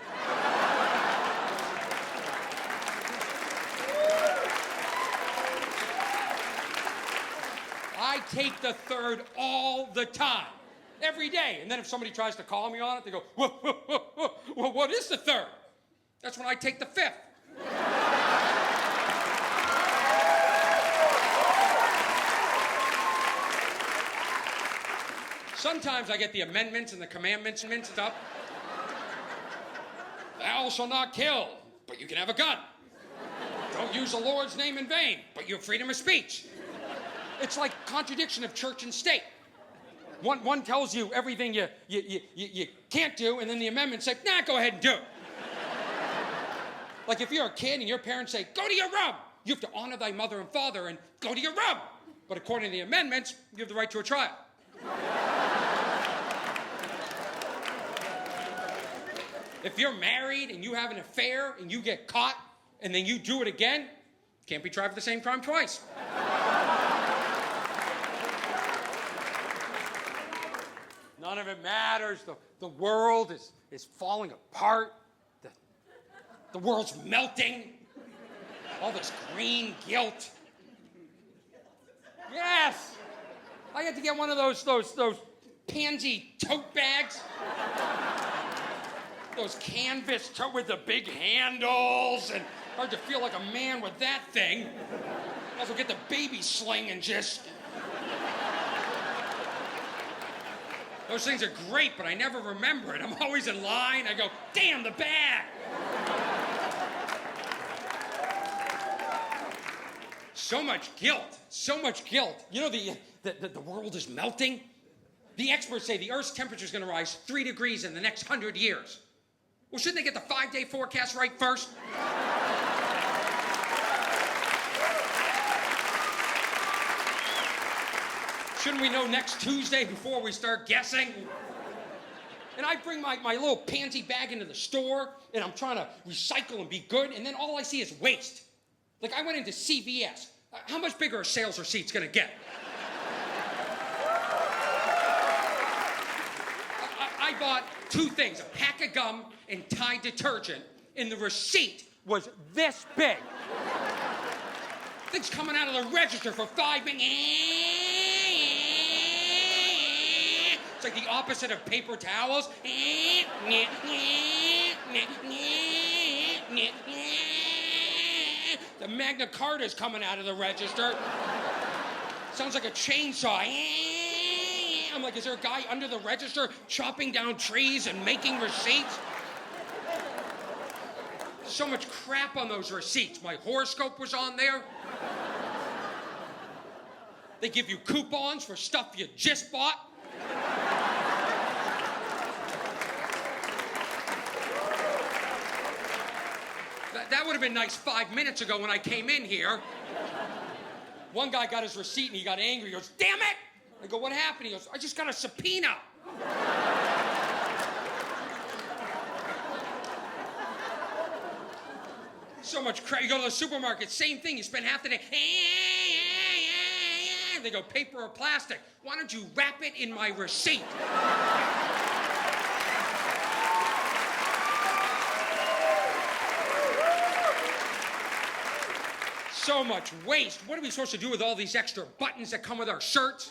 I take the Third all the time, every day. And then if somebody tries to call me on it, they go, well, what is the Third? That's when I take the Fifth. Sometimes I get the amendments and the commandments and stuff. Thou shalt not kill, but you can have a gun. Don't use the Lord's name in vain, but you have freedom of speech. It's like contradiction of church and state. One tells you everything you can't do, and then the amendment says, nah, go ahead and do it. Like if you're a kid and your parents say, go to your room, you have to honor thy mother and father and go to your room. But according to the amendments, you have the right to a trial. If you're married and you have an affair and you get caught and then you do it again, can't be tried for the same crime twice. None of it matters. The world is falling apart. The world's melting. All this green guilt. Yes! I had to get one of those pansy tote bags. Those canvas tote with the big handles, and hard to feel like a man with that thing. Also get the baby sling and just... Those things are great, but I never remember it. I'm always in line. I go, damn, the bag! So much guilt. So much guilt. You know, the world is melting. The experts say the Earth's temperature is going to rise 3 degrees in the next 100 years. Well, shouldn't they get the 5-day forecast right first? Shouldn't we know next Tuesday before we start guessing? And I bring my little pansy bag into the store, and I'm trying to recycle and be good, and then all I see is waste. Like, I went into CVS. How much bigger are sales receipts gonna get? I bought 2 things, a pack of gum and Tide detergent, and the receipt was this big. Things coming out of the register for 5 minutes. It's like the opposite of paper towels. The Magna Carta is coming out of the register. Sounds like a chainsaw. I'm like, is there a guy under the register chopping down trees and making receipts? So much crap on those receipts. My horoscope was on there. They give you coupons for stuff you just bought. That would have been nice 5 minutes ago when I came in here. One guy got his receipt and he got angry. He goes, damn it! I go, what happened? He goes, I just got a subpoena. So much crap. You go to the supermarket, same thing. You spend half the day. They go, paper or plastic. Why don't you wrap it in my receipt? So much waste. What are we supposed to do with all these extra buttons that come with our shirts?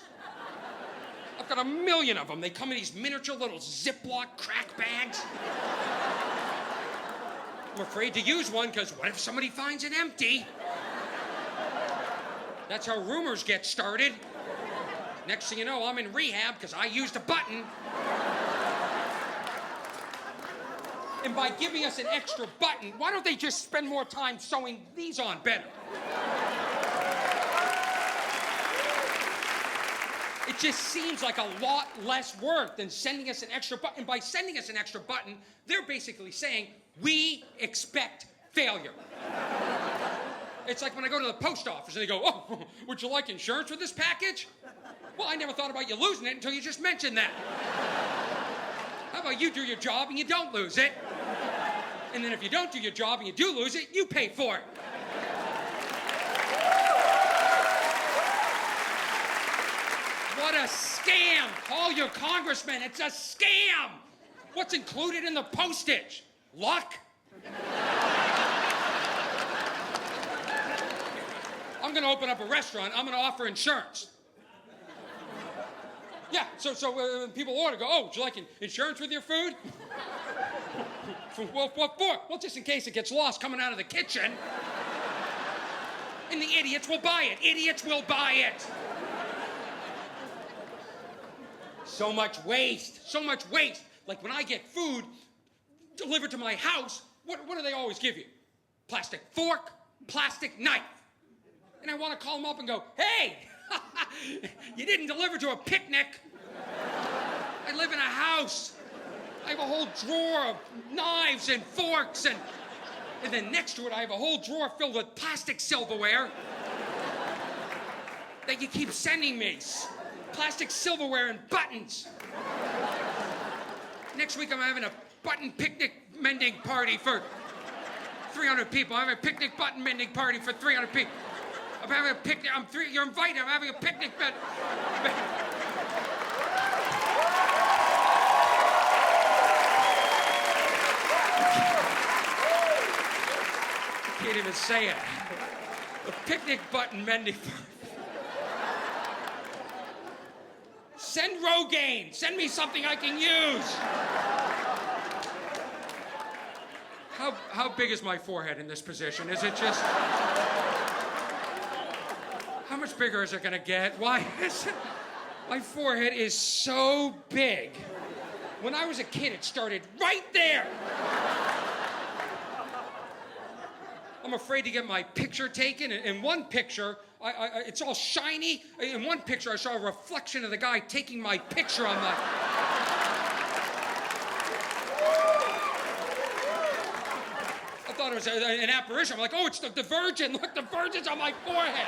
I've got a million of them. They come in these miniature little Ziploc crack bags. I'm afraid to use one because what if somebody finds it empty? That's how rumors get started. Next thing you know, I'm in rehab because I used a button. And by giving us an extra button, why don't they just spend more time sewing these on better? It just seems like a lot less work than sending us an extra button. And by sending us an extra button, they're basically saying, we expect failure. It's like when I go to the post office and they go, oh, would you like insurance with this package? Well, I never thought about you losing it until you just mentioned that. How about you do your job and you don't lose it? And then if you don't do your job and you do lose it, you pay for it. What a scam! Call your congressman, it's a scam! What's included in the postage? Luck? I'm gonna open up a restaurant, I'm gonna offer insurance. Yeah, so people order, go, oh, would you like insurance with your food? What for? Well, just in case it gets lost coming out of the kitchen. And the idiots will buy it. Idiots will buy it. So much waste. So much waste. Like when I get food delivered to my house, what do they always give you? Plastic fork, plastic knife. And I want to call them up and go, hey, you didn't deliver to a picnic. I live in a house. I have a whole drawer of knives and forks, and then next to it I have a whole drawer filled with plastic silverware that you keep sending me. Plastic silverware and buttons. Next week I'm having a button picnic mending party for 300 people. I'm having a picnic button mending party for 300 people. I'm having a picnic. You're invited. I'm having a picnic. I can't even say it. A picnic button mending party. Send Rogaine. Send me something I can use. How big is my forehead in this position? Is it just... How much bigger is it gonna get? Why is it? My forehead is so big. When I was a kid, it started right there. I'm afraid to get my picture taken. In one picture, it's all shiny. In one picture, I saw a reflection of the guy taking my picture on my... I thought it was an apparition. I'm like, oh, it's the Virgin. Look, the Virgin's on my forehead.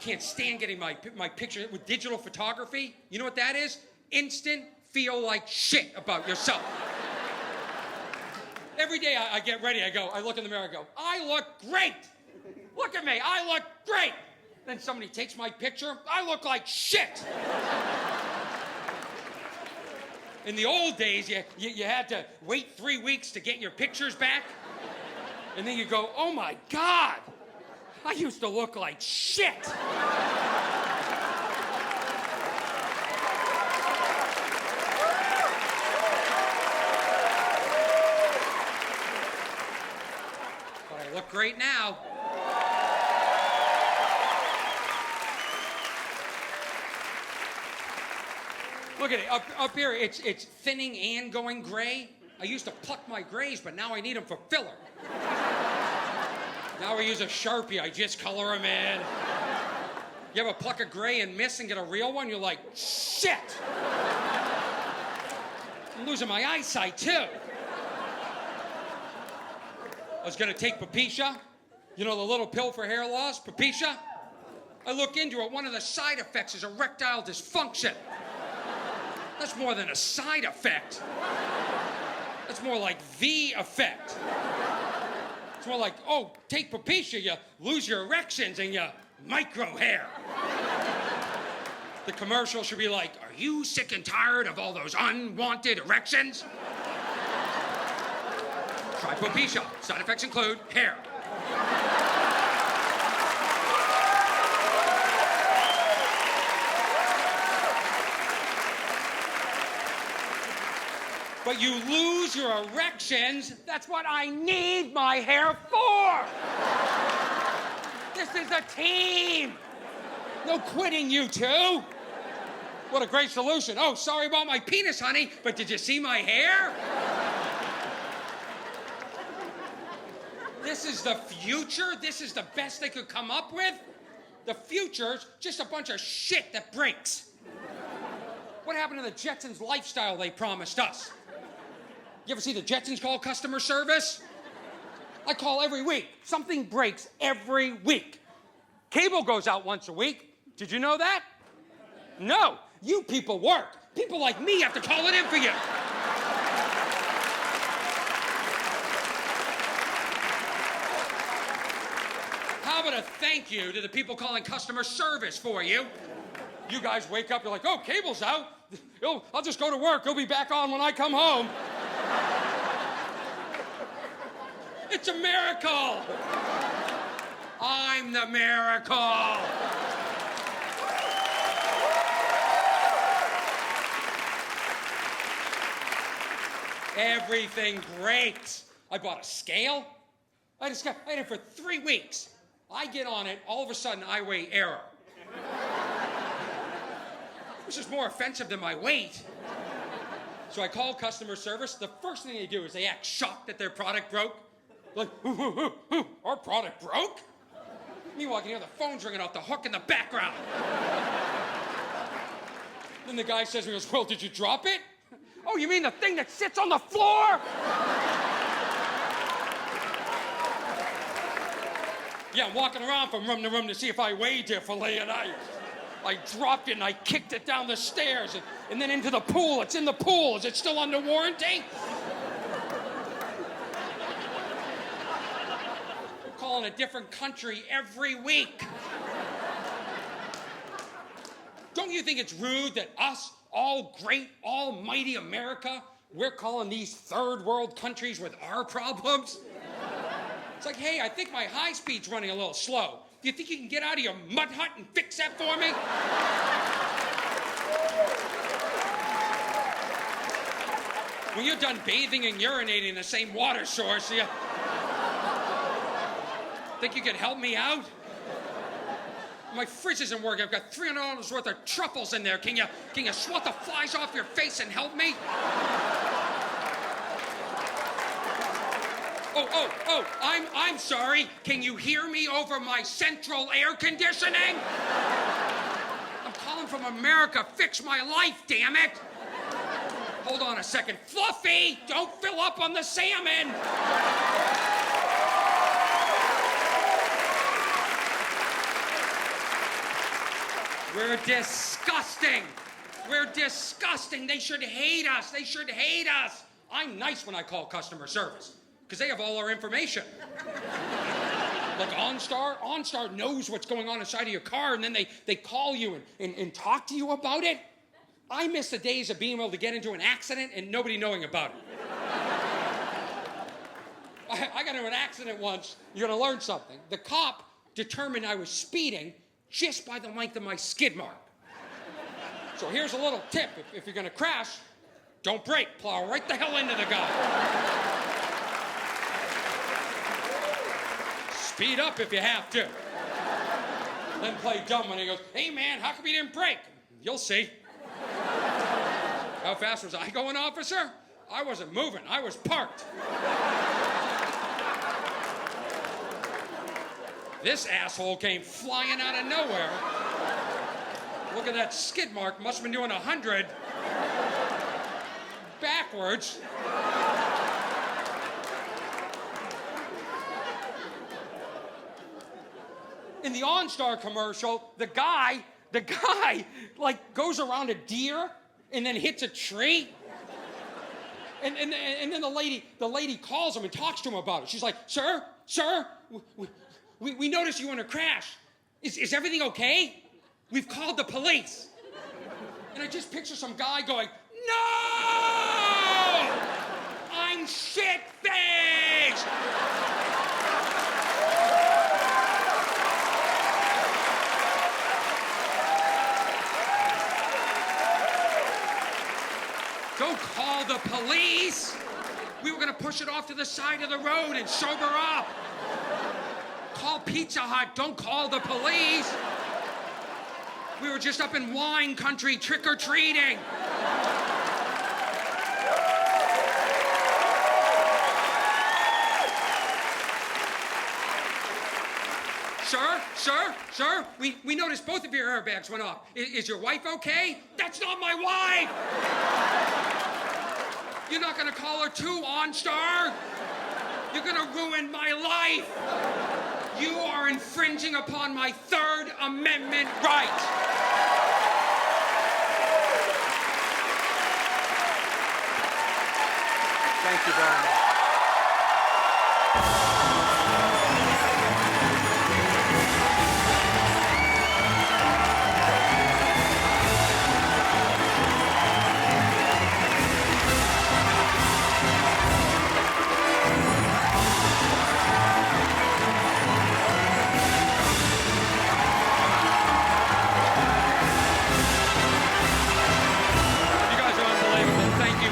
Can't stand getting my picture with digital photography. You know what that is? Instant feel like shit about yourself. Every day I get ready, I look in the mirror, I go, I look great. Look at me, I look great. Then somebody takes my picture, I look like shit. In the old days, you had to wait 3 weeks to get your pictures back. And then you go, oh my God. I used to look like shit. But I look great now. Look at it, up here, it's thinning and going gray. I used to pluck my grays, but now I need them for filler. Now we use a Sharpie, I just color them in. You ever pluck a gray and miss and get a real one? You're like, shit! I'm losing my eyesight, too. I was gonna take Papisha. You know the little pill for hair loss, Papisha? I look into it, one of the side effects is erectile dysfunction. That's more than a side effect. That's more like the effect. It's more like, oh, take Papisha, you lose your erections and you micro hair. The commercial should be like, are you sick and tired of all those unwanted erections? Try Propecia. Side effects include hair. But you lose your erections. That's what I need my hair for. This is a team. No quitting, you two. What a great solution. Oh, sorry about my penis, honey, but did you see my hair? This is the future? This is the best they could come up with? The future's just a bunch of shit that breaks. What happened to the Jetsons lifestyle they promised us? You ever see the Jetsons call customer service? I call every week. Something breaks every week. Cable goes out once a week. Did you know that? No. You people work. People like me have to call it in for you. How about a thank you to the people calling customer service for you? You guys wake up, you're like, oh, cable's out. I'll just go to work. It'll be back on when I come home. It's a miracle. I'm the miracle. Everything breaks. I bought a scale. I had it for 3 weeks. I get on it, all of a sudden I weigh error. Which is more offensive than my weight. So I call customer service. The first thing they do is they act shocked that their product broke. Like, our product broke? Meanwhile, I can hear the phones ringing off the hook in the background. Then the guy says to me, well, did you drop it? Oh, you mean the thing that sits on the floor? Yeah, I'm walking around from room to room to see if I weighed differently, and I dropped it and I kicked it down the stairs and then into the pool. It's in the pool. Is it still under warranty? We're calling a different country every week. Don't you think it's rude that us, all great, almighty America, we're calling these third world countries with our problems? It's like, hey, I think my high speed's running a little slow. Do you think you can get out of your mud hut and fix that for me? When you're done bathing and urinating in the same water source, you think you can help me out? My fridge isn't working. I've got $300 worth of truffles in there. Can you swat the flies off your face and help me? Oh, I'm sorry. Can you hear me over my central air conditioning? I'm calling from America. Fix my life, damn it. Hold on a second. Fluffy, don't fill up on the salmon. We're disgusting. We're disgusting. They should hate us. They should hate us. I'm nice when I call customer service because they have all our information. Like OnStar knows what's going on inside of your car, and then they call you and talk to you about it. I miss the days of being able to get into an accident and nobody knowing about it. I got into an accident once. You're going to learn something. The cop determined I was speeding just by the length of my skid mark. So here's a little tip. If you're going to crash, don't brake. Plow right the hell into the guy. Speed up if you have to. Then play dumb when he goes, hey, man, how come you didn't brake? You'll see. How fast was I going, officer? I wasn't moving. I was parked. This asshole came flying out of nowhere. Look at that skid mark. Must have been doing 100. Backwards. In the OnStar commercial, the guy, like, goes around a deer and then hits a tree. And then the lady calls him and talks to him about it. She's like, sir, we noticed you in a crash. Is everything okay? We've called the police. And I just picture some guy going, no! I'm shit-faced! Don't call the police. We were gonna push it off to the side of the road and sober up. Call Pizza Hut, don't call the police. We were just up in wine country trick-or-treating. Sir, we noticed both of your airbags went off. Is your wife okay? That's not my wife! You're not gonna call her too, OnStar? You're gonna ruin my life! You are infringing upon my Third Amendment right! Thank you very much.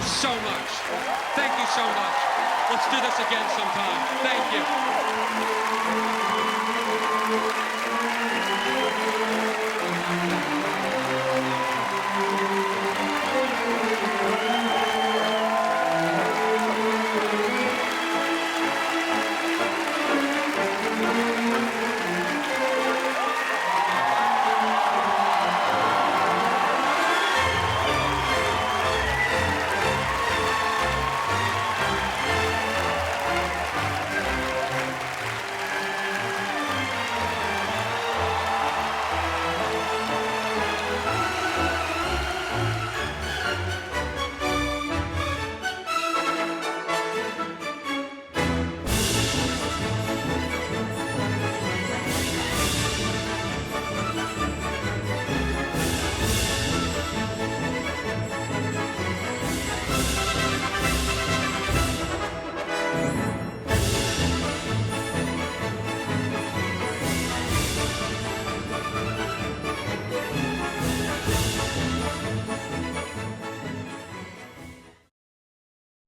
So much. Thank you so much. Let's do this again sometime. Thank you.